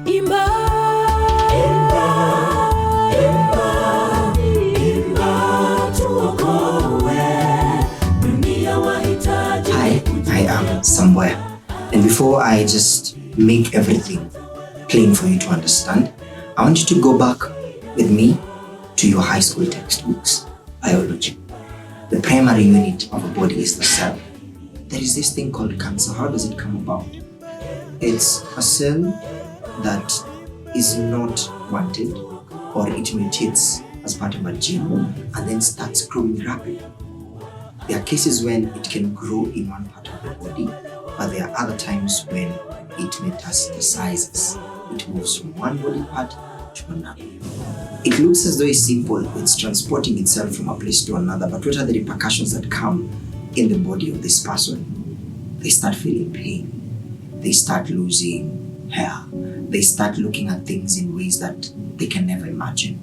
Imba, imba, imba, imba, tuokoe. Dunia wahitaji. I am somewhere. And before I just make everything plain for you to understand, I want you to go back with me to your high school textbooks, biology. The primary unit of a body is the cell. There is this thing called cancer. How does it come about? It's a cell that is not wanted, or it mutates as part of a gene and then starts growing rapidly. There are cases when it can grow in one part of the body, but there are other times when it metastasizes. It moves from one body part to another. It looks as though it's simple, it's transporting itself from a place to another, but what are the repercussions that come in the body of this person? They start feeling pain. They start losing hair. They start looking at things in ways that they can never imagine.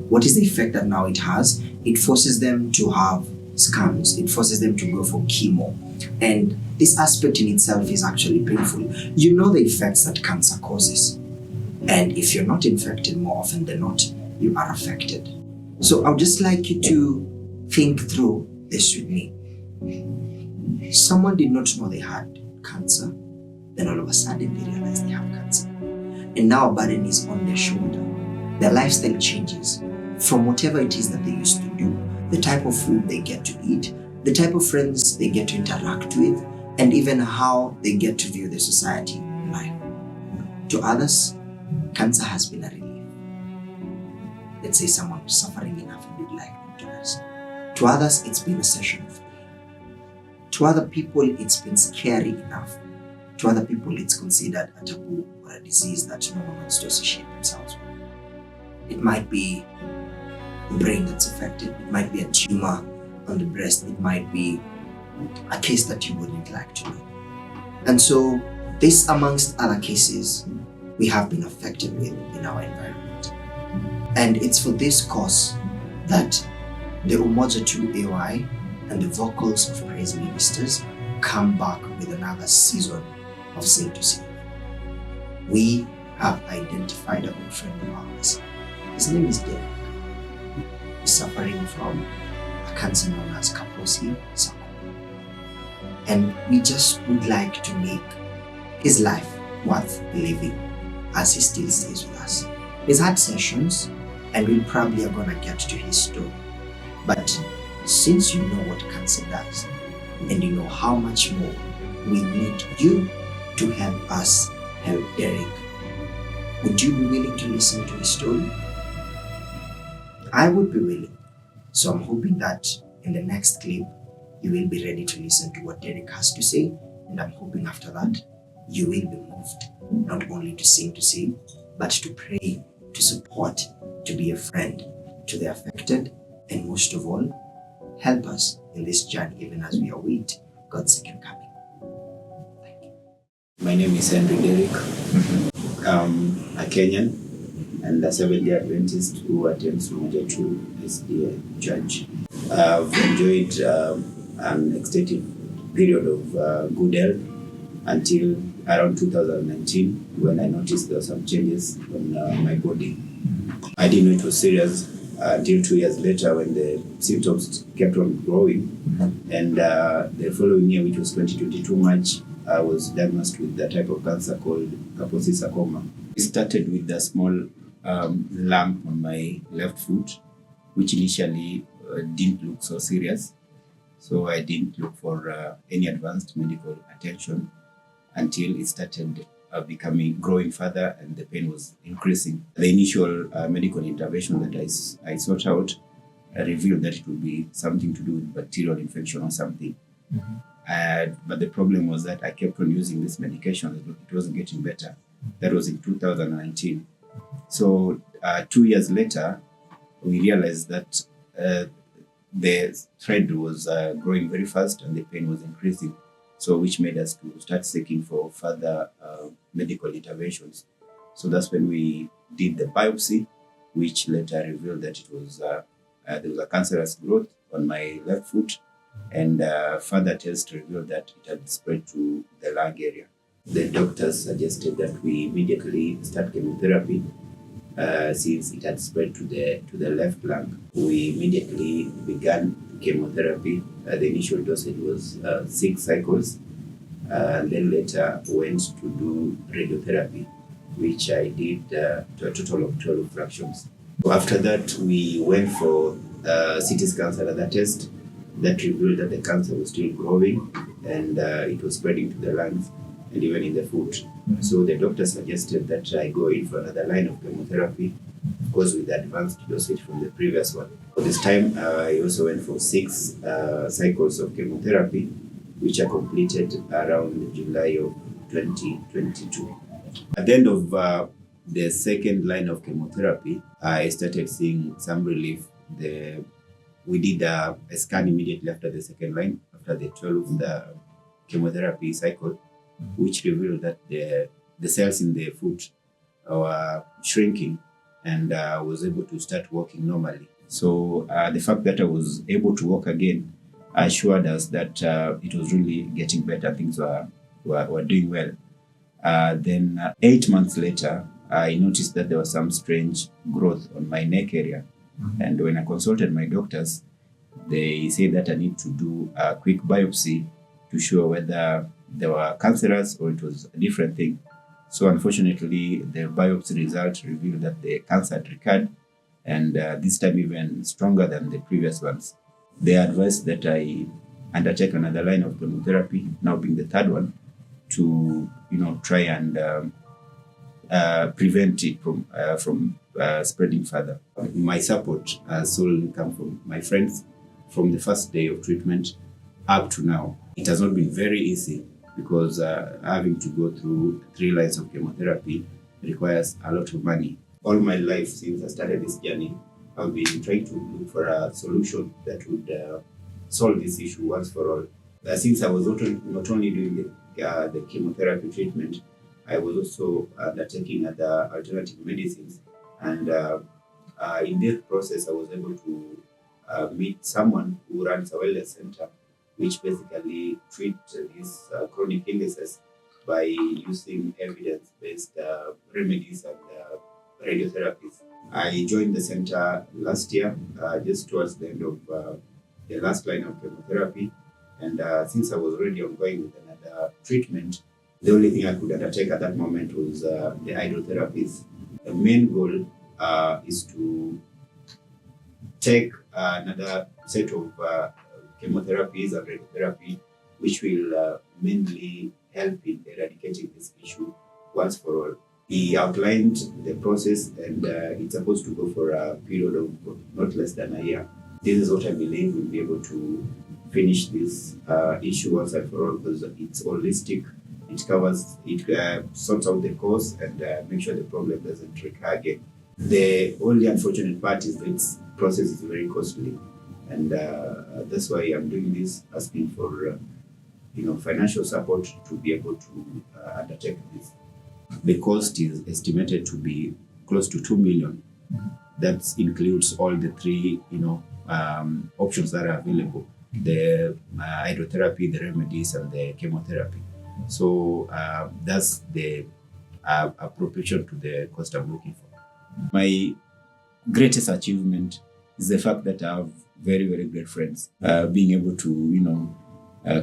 What is the effect that now it has? It forces them to have scans. It forces them to go for chemo. And this aspect in itself is actually painful. You know the effects that cancer causes. And if you're not infected, more often than not, you are affected. So I would just like you to think through this with me. Someone did not know they had cancer, then all of a sudden they realize they have cancer. And now a burden is on their shoulder. Their lifestyle changes from whatever it is that they used to do, the type of food they get to eat, the type of friends they get to interact with, and even how they get to view the society life. To others, cancer has been a relief. Let's say someone was suffering enough and would like them to rest. To others, it's been a session of pain. To other people, it's been scary enough. To other people, it's considered a taboo or a disease that no one wants to associate themselves with. It might be the brain that's affected. It might be a tumor on the breast. It might be a case that you wouldn't like to know. And so, this amongst other cases, we have been affected with in our environment. And it's for this cause that the Umoja 2 AY and the vocals of praise ministers come back with another season of Sing to Sing. We have identified a good friend of ours. His name is Derick. He's suffering from a cancer known as Kaposi sarcoma. And we just would like to make his life worth living as he still stays with us. He's had sessions and we probably are gonna get to his story. But since you know what cancer does and you know how much more we need you to help us help Derick, would you be willing to listen to his story? I would be willing. So I'm hoping that in the next clip, you will be ready to listen to what Derick has to say. And I'm hoping after that, you will be moved, not only to sing, but to pray, to support, to be a friend to the affected, and most of all, help us in this journey even as we await God's second coming. Thank you. My name is Derick. A Kenyan and a Seventh-day Adventist who attends Umoja 2 SDA Church. I've enjoyed an extended period of good health until around 2019 when I noticed there were some changes on my body. I didn't know it was serious until 2 years later when the symptoms kept on growing. And the following year, which was 2022 March, I was diagnosed with the type of cancer called Kaposi sarcoma. It started with a small lump on my left foot, which initially didn't look so serious. So I didn't look for any advanced medical attention until it started growing further and the pain was increasing. The initial medical intervention that I sought out revealed that it would be something to do with bacterial infection or something. But the problem was that I kept on using this medication. It wasn't getting better. That was in 2019. So 2 years later, we realized that the thread was growing very fast and the pain was increasing. So which made us to start seeking for further medical interventions. So that's when we did the biopsy, which later revealed that it was there was a cancerous growth on my left foot, and further tests revealed that it had spread to the lung area. The doctors suggested that we immediately start chemotherapy. Since it had spread to the left lung, we immediately began chemotherapy. The initial dosage was 6 cycles, and then later went to do radiotherapy, which I did to a total of 12 fractions. After that, we went for CT scans and other tests that revealed that the cancer was still growing, and it was spreading to the lungs and even in the foot. So the doctor suggested that I go in for another line of chemotherapy, of course with the advanced dosage from the previous one. For this time, I also went for 6 cycles of chemotherapy, which I completed around July of 2022. At the end of the second line of chemotherapy, I started seeing some relief. We did a scan immediately after the second line, after the 12th chemotherapy cycle, which revealed that the cells in the foot were shrinking, and was able to start walking normally. So the fact that I was able to walk again assured us that it was really getting better, things were doing well. Then 8 months later, I noticed that there was some strange growth on my neck area. And when I consulted my doctors, they said that I need to do a quick biopsy to show whether they were cancerous or it was a different thing. So unfortunately, the biopsy result revealed that the cancer had recurred, and this time even stronger than the previous ones. They advised that I undertake another line of chemotherapy, now being the third one, to try and prevent it from spreading further. My support has solely come from my friends from the first day of treatment up to now. It has not been very easy, because having to go through 3 lines of chemotherapy requires a lot of money. All my life since I started this journey, I've been trying to look for a solution that would solve this issue once for all. Since I was not only doing the chemotherapy treatment, I was also undertaking other alternative medicines. And in this process, I was able to meet someone who runs a wellness center, which basically treats these chronic illnesses by using evidence-based remedies and radiotherapies. I joined the center last year, just towards the end of the last line of chemotherapy. And since I was already ongoing with another treatment, the only thing I could undertake at that moment was the hydrotherapies. The main goal is to take another set of chemotherapies and radiotherapy, which will mainly help in eradicating this issue once for all. He outlined the process, and it's supposed to go for a period of not less than a year. This is what I believe will be able to finish this issue once and for all, because it's holistic. It covers, it sorts out the cause and make sure the problem doesn't recur again. The only unfortunate part is that this process is very costly, and that's why I'm doing this, asking for financial support to be able to undertake this. The cost is estimated to be close to 2 million. That includes all the 3 options that are available: the hydrotherapy, the remedies, and the chemotherapy. So that's the appropriation to the cost I'm looking for. My greatest achievement is the fact that I have very, very great friends. Being able to,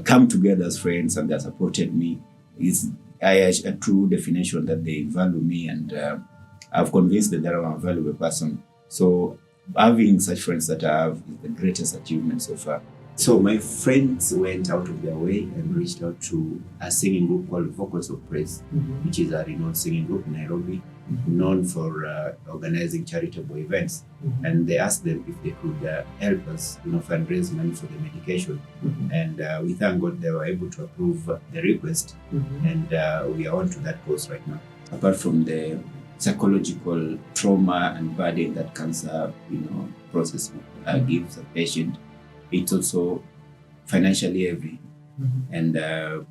come together as friends, and they supported me is a true definition that they value me, and I've convinced them that I'm a valuable person. So having such friends that I have is the greatest achievement so far. So my friends went out of their way and reached out to a singing group called Vocals of Praise, which is a renowned singing group in Nairobi, known for organizing charitable events. And they asked them if they could help us, fundraise money for the medication. And we thank God they were able to approve the request, and we are on to that course right now. Apart from the psychological trauma and burden that cancer, process gives a patient, it's also financially heavy, and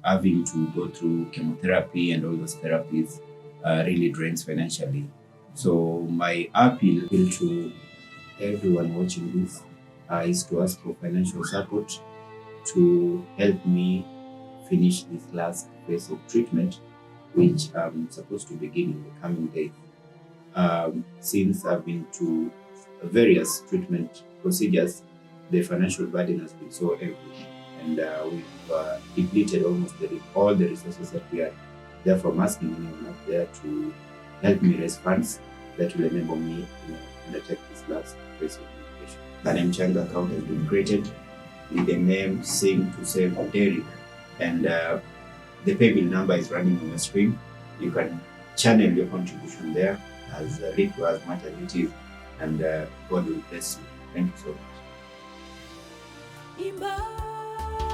having to go through chemotherapy and all those therapies really drains financially. So my appeal to everyone watching this is to ask for financial support to help me finish this last phase of treatment which I'm supposed to begin in the coming days. Since I've been to various treatment procedures, the financial burden has been so heavy, and we've depleted almost all the resources that we had. Therefore, I'm asking anyone out there to help me raise funds that will enable me to undertake this last phase of medication. An M-Changa account has been created with the name Sing to Save Derick, and the Paybill number is running on your screen. You can channel your contribution there as little as much as it is, and God will bless you. Thank you so much. Imba,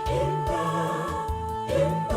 imba, imba.